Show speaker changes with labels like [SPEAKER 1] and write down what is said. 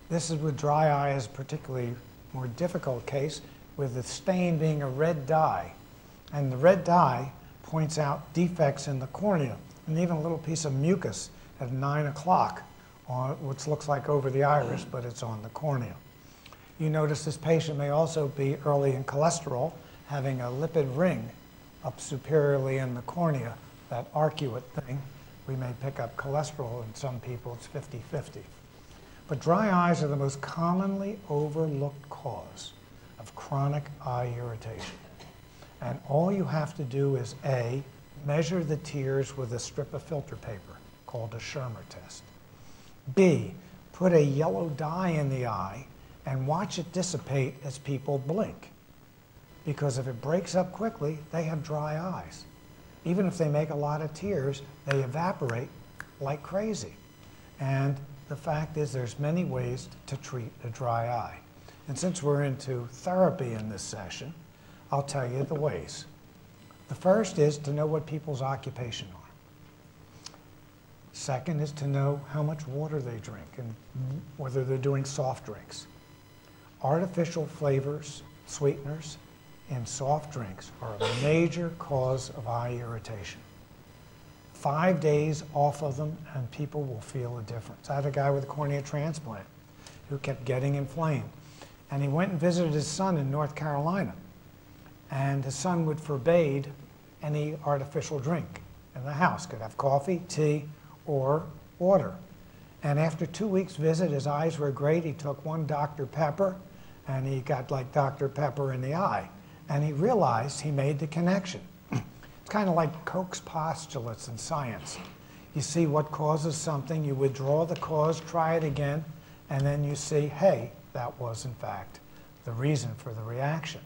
[SPEAKER 1] This is with dry eye is a particularly more difficult case, with the stain being a red dye. And the red dye points out defects in the cornea, and even a little piece of mucus at 9 o'clock, which looks like over the iris, but it's on the cornea. You notice this patient may also be early in cholesterol, having a lipid ring up superiorly in the cornea, that arcuate thing. We may pick up cholesterol. In some people, it's 50-50. But dry eyes are the most commonly overlooked cause of chronic eye irritation. And all you have to do is A, measure the tears with a strip of filter paper called a Schirmer test. B, put a yellow dye in the eye and watch it dissipate as people blink. Because if it breaks up quickly, they have dry eyes. Even if they make a lot of tears, they evaporate like crazy. And the fact is there's many ways to treat a dry eye. And since we're into therapy in this session, I'll tell you the ways. The first is to know what people's occupation are. Second is to know how much water they drink and whether they're doing soft drinks. Artificial flavors, sweeteners, in soft drinks are a major cause of eye irritation. 5 days off of them and people will feel a difference. I had a guy with a cornea transplant who kept getting inflamed. And he went and visited his son in North Carolina. And his son would forbade any artificial drink in the house. Could have coffee, tea, or water. And after 2 weeks visit, his eyes were great. He took one Dr. Pepper, and he got like Dr. Pepper in the eye. And he realized he made the connection. It's kind of like Koch's postulates in science. You see what causes something, you withdraw the cause, try it again, and then you see, hey, that was in fact the reason for the reaction.